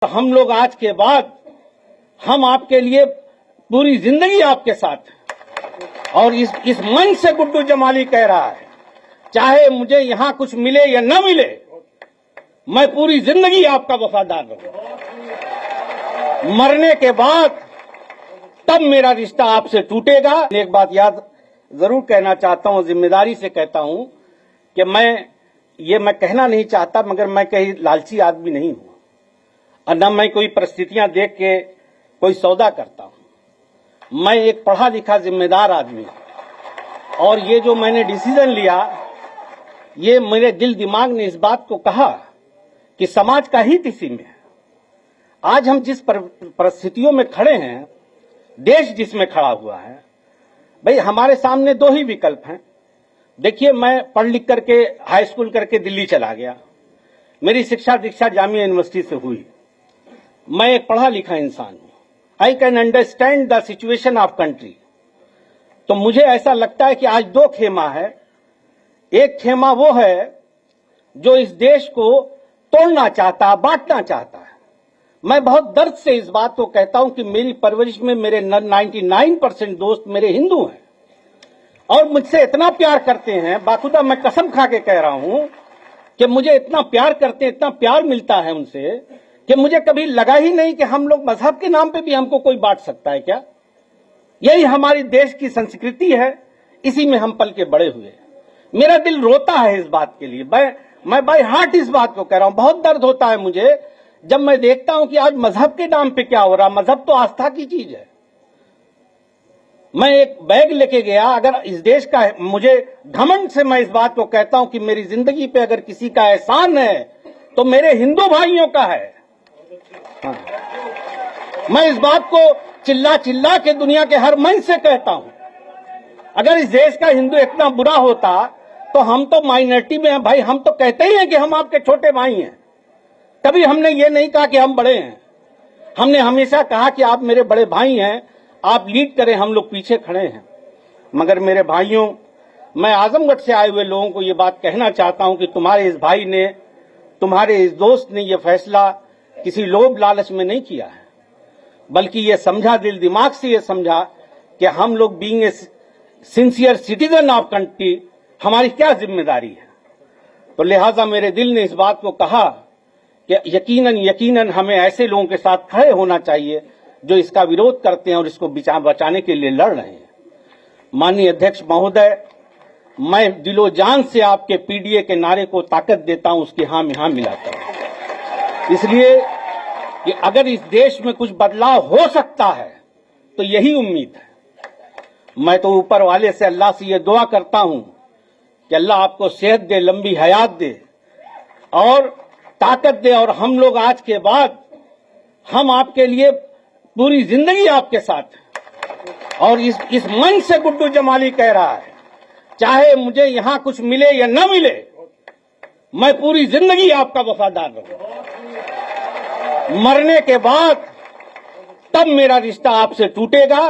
हम लोग आज के बाद हम आपके लिए पूरी जिंदगी आपके साथ। और इस मंच से गुड्डू जमाली कह रहा है, चाहे मुझे यहां कुछ मिले या न मिले, मैं पूरी जिंदगी आपका वफादार रहूंगा। मरने के बाद तब मेरा रिश्ता आपसे टूटेगा। एक बात याद जरूर कहना चाहता हूं, जिम्मेदारी से कहता हूं कि मैं कहना नहीं चाहता, मगर मैं कहीं लालची आदमी नहीं हूं और न मैं कोई परिस्थितियां देख के कोई सौदा करता हूं। मैं एक पढ़ा लिखा जिम्मेदार आदमी हूं और ये जो मैंने डिसीजन लिया, ये मेरे दिल दिमाग ने इस बात को कहा कि समाज का हित इसी में है। आज हम जिस परिस्थितियों में खड़े हैं, देश जिसमें खड़ा हुआ है, भाई हमारे सामने दो ही विकल्प हैं। देखिए, मैं पढ़ लिख करके हाई स्कूल करके दिल्ली चला गया, मेरी शिक्षा दीक्षा जामिया यूनिवर्सिटी से हुई। मैं एक पढ़ा लिखा इंसान हूं, I can understand the situation of country. तो मुझे ऐसा लगता है कि आज दो खेमा है। एक खेमा वो है जो इस देश को तोड़ना चाहता, बांटना चाहता है। मैं बहुत दर्द से इस बात को कहता हूं कि मेरी परवरिश में मेरे 99% दोस्त मेरे हिंदू हैं और मुझसे इतना प्यार करते हैं, बाखुदा मैं कसम खा के कह रहा हूं कि मुझे इतना प्यार करते हैं, इतना प्यार मिलता है उनसे कि मुझे कभी लगा ही नहीं कि हम लोग मजहब के नाम पे भी हमको कोई बांट सकता है क्या। यही हमारी देश की संस्कृति है, इसी में हम पल के बड़े हुए। मेरा दिल रोता है इस बात के लिए, मैं बाय हार्ट इस बात को कह रहा हूं। बहुत दर्द होता है मुझे जब मैं देखता हूं कि आज मजहब के नाम पे क्या हो रहा। मजहब तो आस्था की चीज है। मैं एक बैग लेके गया, अगर इस देश का है, मुझे घमंड से मैं इस बात को कहता हूं कि मेरी जिंदगी पे अगर किसी का एहसान है तो मेरे हिंदू भाइयों का है। हाँ। मैं इस बात को चिल्ला चिल्ला के दुनिया के हर मंच से कहता हूं। अगर इस देश का हिंदू इतना बुरा होता तो हम तो माइनॉरिटी में हैं भाई। हम तो कहते ही हैं कि हम आपके छोटे भाई हैं। कभी हमने ये नहीं कहा कि हम बड़े हैं। हमने हमेशा कहा कि आप मेरे बड़े भाई हैं, आप लीड करें, हम लोग पीछे खड़े हैं। मगर मेरे भाइयों, मैं आजमगढ़ से आए हुए लोगों को ये बात कहना चाहता हूं कि तुम्हारे इस भाई ने, तुम्हारे इस दोस्त ने ये फैसला किसी लोभ लालच में नहीं किया है, बल्कि ये समझा, दिल दिमाग से ये समझा कि हम लोग being a sincere citizen of country, हमारी क्या जिम्मेदारी है। तो लिहाजा मेरे दिल ने इस बात को कहा कि यकीनन हमें ऐसे लोगों के साथ खड़े होना चाहिए जो इसका विरोध करते हैं और इसको बचाने के लिए लड़ रहे हैं। माननीय अध्यक्ष महोदय, मैं दिलो जान से आपके पीडीए के नारे को ताकत देता हूं, उसकी हां में हां मिलाता हूं। इसलिए कि अगर इस देश में कुछ बदलाव हो सकता है तो यही उम्मीद है। मैं तो ऊपर वाले से, अल्लाह से ये दुआ करता हूं कि अल्लाह आपको सेहत दे, लंबी हयात दे और ताकत दे, और हम लोग आज के बाद हम आपके लिए पूरी जिंदगी आपके साथ। और इस मंच से गुड्डू जमाली कह रहा है, चाहे मुझे यहां कुछ मिले या न मिले, मैं पूरी जिंदगी आपका वफादार रहूंगा। मरने के बाद तब मेरा रिश्ता आपसे टूटेगा।